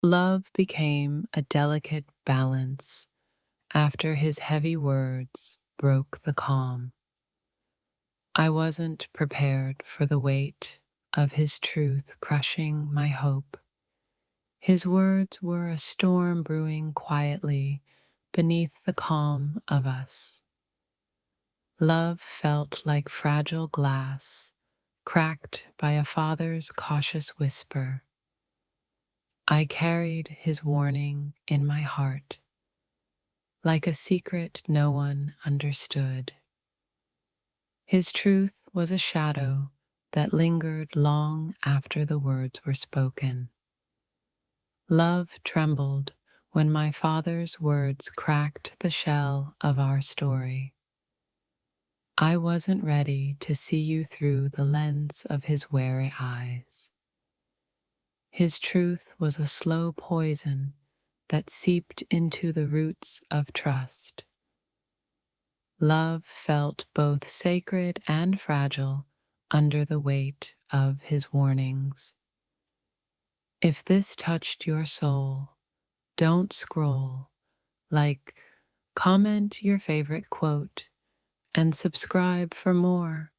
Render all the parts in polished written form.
Love became a delicate balance after his heavy words broke the calm. I wasn't prepared for the weight of his truth crushing my hope. His words were a storm brewing quietly beneath the calm of us. Love felt like fragile glass, cracked by a father's cautious whisper. I carried his warning in my heart, like a secret no one understood. His truth was a shadow that lingered long after the words were spoken. Love trembled when my father's words cracked the shell of our story. I wasn't ready to see you through the lens of his wary eyes. His truth was a slow poison that seeped into the roots of trust. Love felt both sacred and fragile under the weight of his warnings. If this touched your soul, don't scroll, like, comment your favorite quote, and subscribe for more.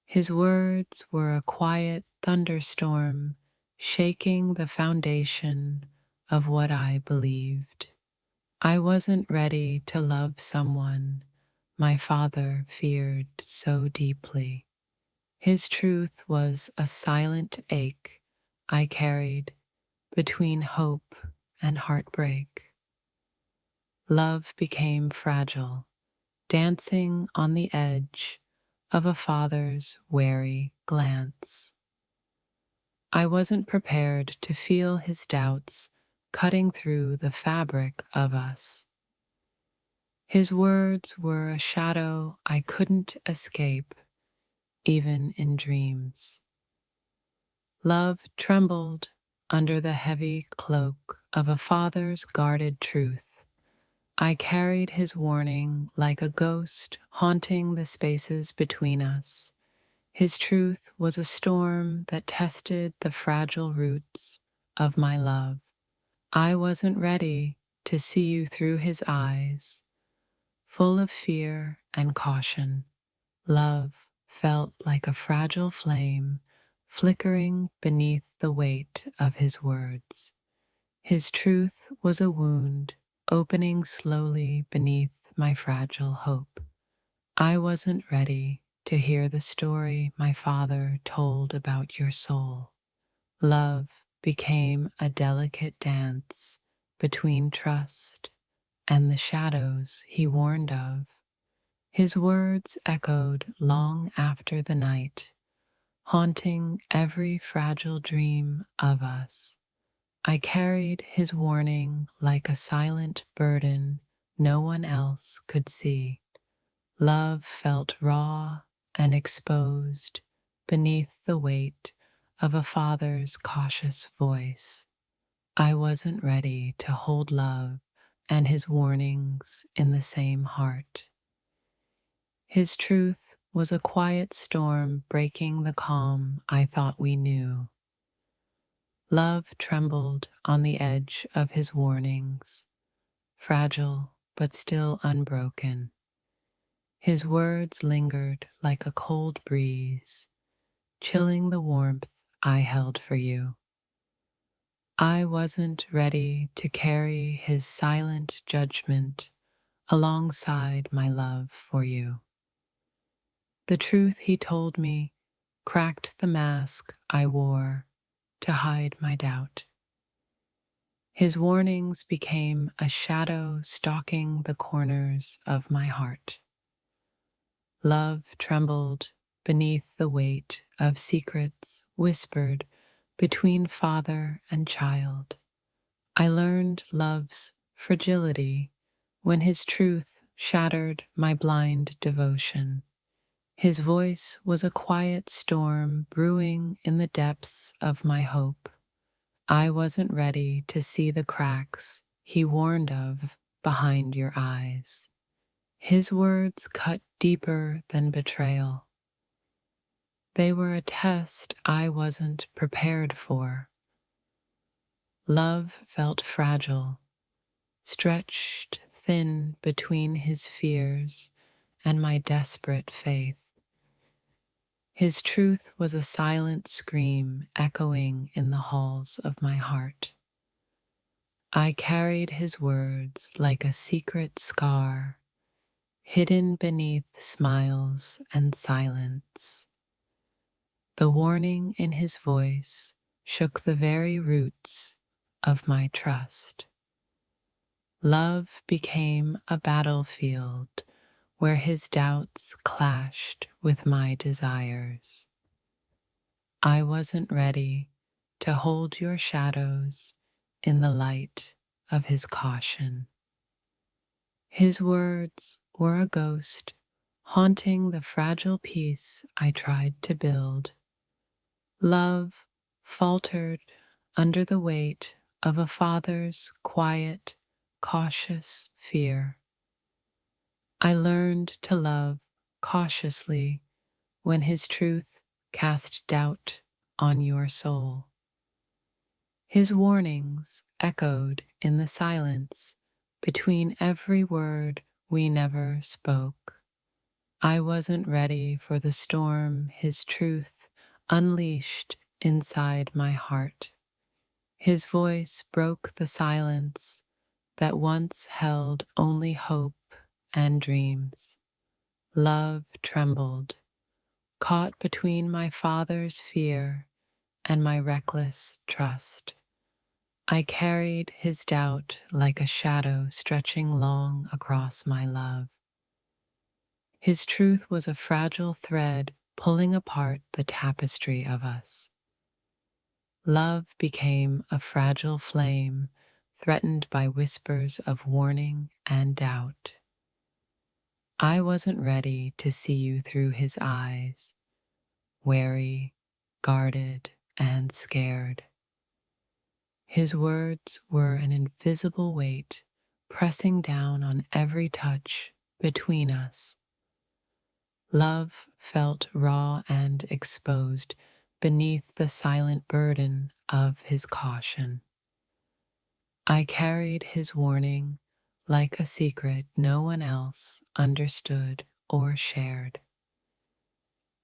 His words were a quiet thunderstorm, shaking the foundation of what I believed. I wasn't ready to love someone my father feared so deeply. His truth was a silent ache I carried between hope and heartbreak. Love became fragile, dancing on the edge of a father's wary glance. I wasn't prepared to feel his doubts cutting through the fabric of us. His words were a shadow I couldn't escape, even in dreams. Love trembled under the heavy cloak of a father's guarded truth. I carried his warning like a ghost haunting the spaces between us. His truth was a storm that tested the fragile roots of my love. I wasn't ready to see you through his eyes, full of fear and caution. Love felt like a fragile flame flickering beneath the weight of his words. His truth was a wound opening slowly beneath my fragile hope. I wasn't ready to hear the story my father told about your soul. Love became a delicate dance between trust and the shadows he warned of. His words echoed long after the night, haunting every fragile dream of us. I carried his warning like a silent burden no one else could see. Love felt raw and exposed beneath the weight of a father's cautious voice. I wasn't ready to hold love and his warnings in the same heart. His truth was a quiet storm breaking the calm I thought we knew. Love trembled on the edge of his warnings, fragile but still unbroken. His words lingered like a cold breeze, chilling the warmth I held for you. I wasn't ready to carry his silent judgment alongside my love for you. The truth he told me cracked the mask I wore to hide my doubt. His warnings became a shadow stalking the corners of my heart. Love trembled beneath the weight of secrets whispered between father and child. I learned love's fragility when his truth shattered my blind devotion. His voice was a quiet storm brewing in the depths of my hope. I wasn't ready to see the cracks he warned of behind your eyes. His words cut deeper than betrayal. They were a test I wasn't prepared for. Love felt fragile, stretched thin between his fears and my desperate faith. His truth was a silent scream echoing in the halls of my heart. I carried his words like a secret scar, hidden beneath smiles and silence. The warning in his voice shook the very roots of my trust. Love became a battlefield where his doubts clashed with my desires. I wasn't ready to hold your shadows in the light of his caution. His words were a ghost haunting the fragile peace I tried to build. Love faltered under the weight of a father's quiet, cautious fear. I learned to love cautiously when his truth cast doubt on your soul. His warnings echoed in the silence between every word we never spoke. I wasn't ready for the storm his truth unleashed inside my heart. His voice broke the silence that once held only hope and dreams. Love trembled, caught between my father's fear and my reckless trust. I carried his doubt like a shadow stretching long across my love. His truth was a fragile thread pulling apart the tapestry of us. Love became a fragile flame threatened by whispers of warning and doubt. I wasn't ready to see you through his eyes, wary, guarded, and scared. His words were an invisible weight pressing down on every touch between us. Love felt raw and exposed beneath the silent burden of his caution. I carried his warning like a secret no one else understood or shared.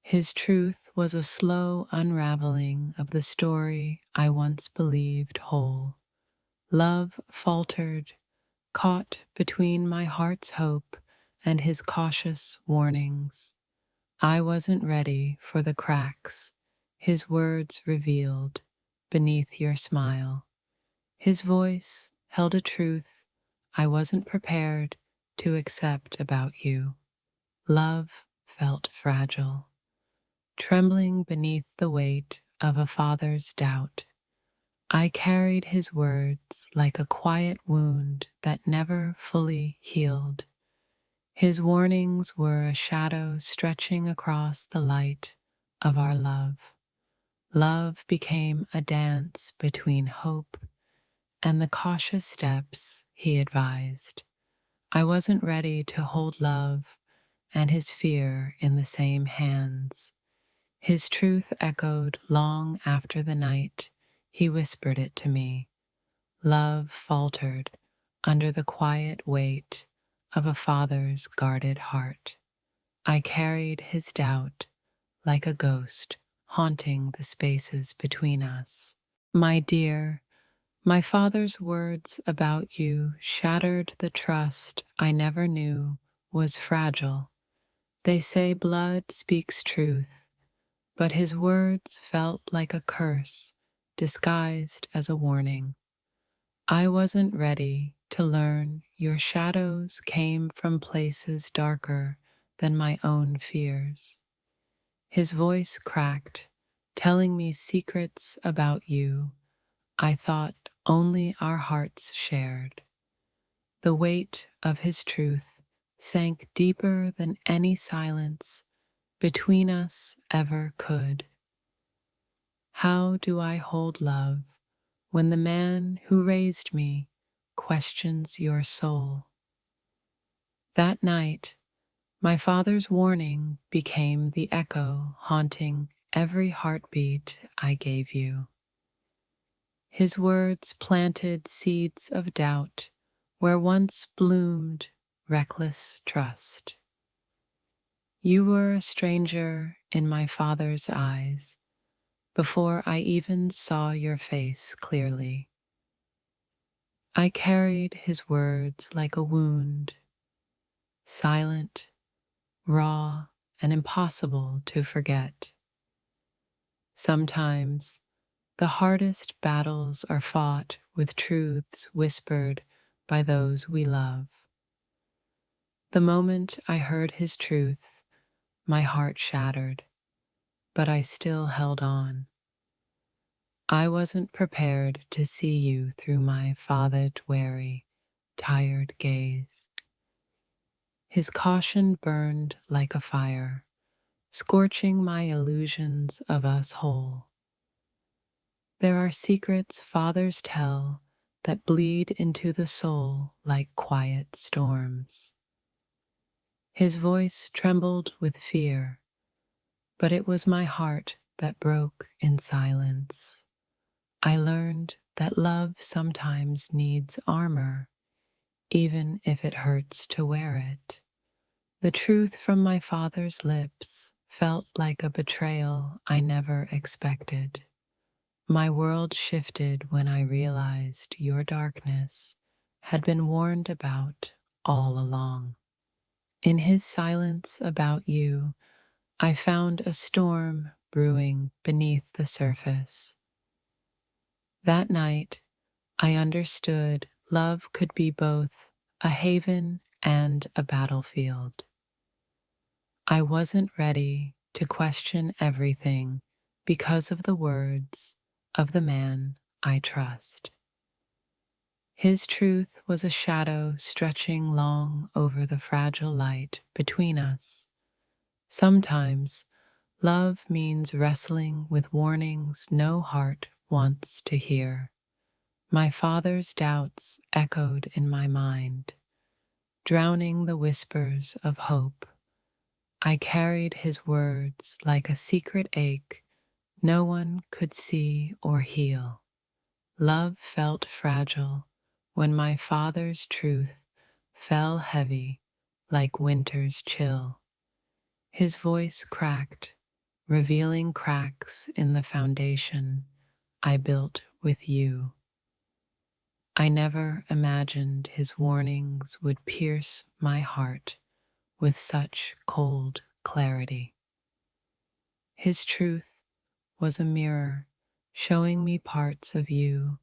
His truth was a slow unraveling of the story I once believed whole. Love faltered, caught between my heart's hope and his cautious warnings. I wasn't ready for the cracks his words revealed beneath your smile. His voice held a truth I wasn't prepared to accept about you. Love felt fragile, trembling beneath the weight of a father's doubt. I carried his words like a quiet wound that never fully healed. His warnings were a shadow stretching across the light of our love. Love became a dance between hope and the cautious steps he advised. I wasn't ready to hold love and his fear in the same hands. His truth echoed long after the night he whispered it to me. Love faltered under the quiet weight of a father's guarded heart. I carried his doubt like a ghost haunting the spaces between us. My dear, my father's words about you shattered the trust I never knew was fragile. They say blood speaks truth, but his words felt like a curse disguised as a warning. I wasn't ready to learn your shadows came from places darker than my own fears. His voice cracked, telling me secrets about you I thought only our hearts shared. The weight of his truth sank deeper than any silence between us ever could. How do I hold love when the man who raised me questions your soul? That night, my father's warning became the echo haunting every heartbeat I gave you. His words planted seeds of doubt where once bloomed reckless trust. You were a stranger in my father's eyes before I even saw your face clearly. I carried his words like a wound, silent, raw, and impossible to forget. Sometimes the hardest battles are fought with truths whispered by those we love. The moment I heard his truth, my heart shattered, but I still held on. I wasn't prepared to see you through my father's wary, tired gaze. His caution burned like a fire, scorching my illusions of us whole. There are secrets fathers tell that bleed into the soul like quiet storms. His voice trembled with fear, but it was my heart that broke in silence. I learned that love sometimes needs armor, even if it hurts to wear it. The truth from my father's lips felt like a betrayal I never expected. My world shifted when I realized your darkness had been warned about all along. In his silence about you, I found a storm brewing beneath the surface. That night, I understood love could be both a haven and a battlefield. I wasn't ready to question everything because of the words of the man I trust. His truth was a shadow stretching long over the fragile light between us. Sometimes love means wrestling with warnings no heart wants to hear. My father's doubts echoed in my mind, drowning the whispers of hope. I carried his words like a secret ache no one could see or heal. Love felt fragile when my father's truth fell heavy like winter's chill. His voice cracked, revealing cracks in the foundation I built with you. I never imagined his warnings would pierce my heart with such cold clarity. His truth was a mirror showing me parts of you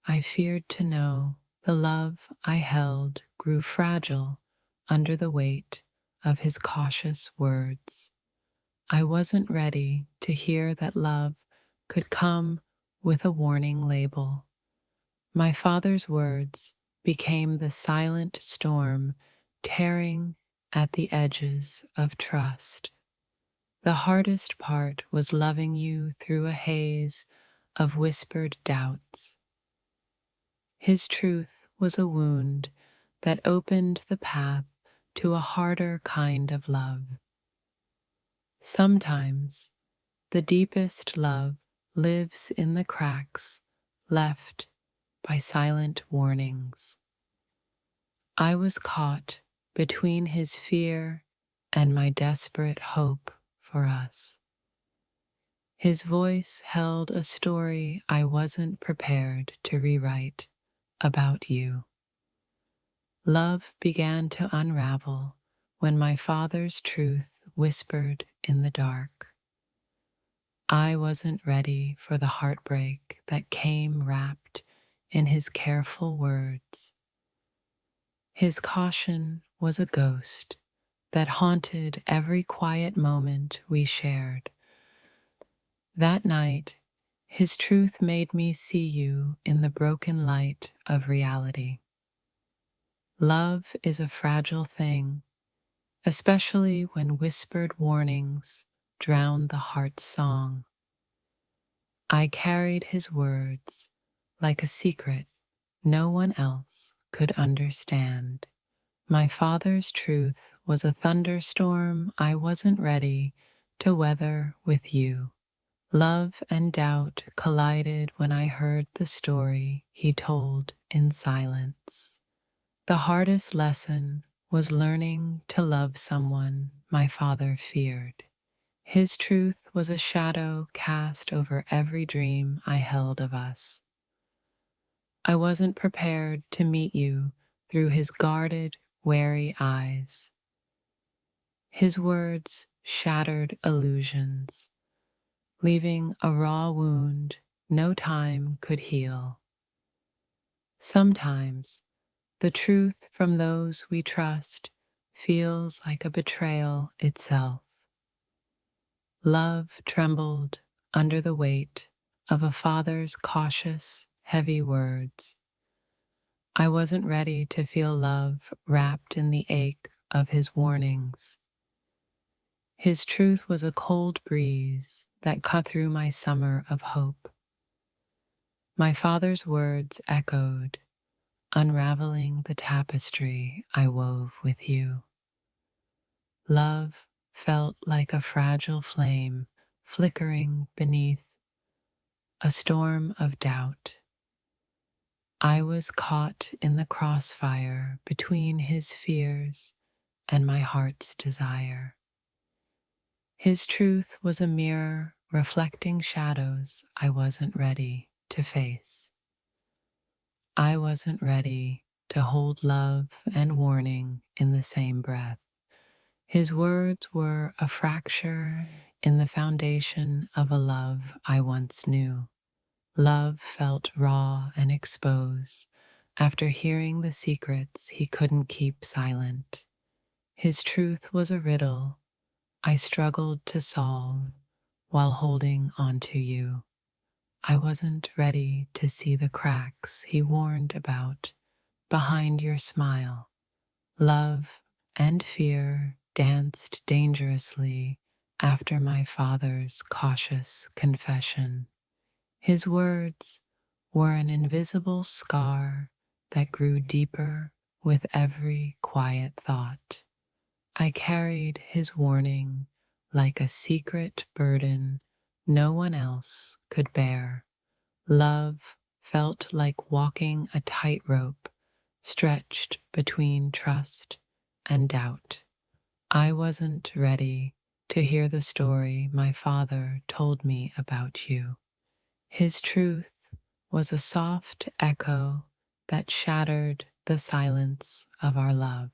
I feared to know. The love I held grew fragile under the weight of his cautious words. I wasn't ready to hear that love could come with a warning label. My father's words became the silent storm tearing at the edges of trust. The hardest part was loving you through a haze of whispered doubts. His truth was a wound that opened the path to a harder kind of love. Sometimes the deepest love lives in the cracks left by silent warnings. I was caught between his fear and my desperate hope for us. His voice held a story I wasn't prepared to rewrite about you. Love began to unravel when my father's truth whispered in the dark. I wasn't ready for the heartbreak that came wrapped in his careful words. His caution was a ghost that haunted every quiet moment we shared. That night, his truth made me see you in the broken light of reality. Love is a fragile thing, especially when whispered warnings drown the heart's song. I carried his words like a secret no one else could understand. My father's truth was a thunderstorm I wasn't ready to weather with you. Love and doubt collided when I heard the story he told in silence. The hardest lesson was learning to love someone my father feared. His truth was a shadow cast over every dream I held of us. I wasn't prepared to meet you through his guarded, wary eyes. His words shattered illusions, leaving a raw wound no time could heal. Sometimes the truth from those we trust feels like a betrayal itself. Love trembled under the weight of a father's cautious, heavy words. I wasn't ready to feel love wrapped in the ache of his warnings. His truth was a cold breeze that cut through my summer of hope. My father's words echoed, unraveling the tapestry I wove with you. Love felt like a fragile flame flickering beneath a storm of doubt. I was caught in the crossfire between his fears and my heart's desire. His truth was a mirror reflecting shadows I wasn't ready to face. I wasn't ready to hold love and warning in the same breath. His words were a fracture in the foundation of a love I once knew. Love felt raw and exposed after hearing the secrets he couldn't keep silent. His truth was a riddle I struggled to solve while holding on to you. I wasn't ready to see the cracks he warned about behind your smile. Love and fear danced dangerously after my father's cautious confession. His words were an invisible scar that grew deeper with every quiet thought. I carried his warning like a secret burden no one else could bear. Love felt like walking a tightrope stretched between trust and doubt. I wasn't ready to hear the story my father told me about you. His truth was a soft echo that shattered the silence of our love.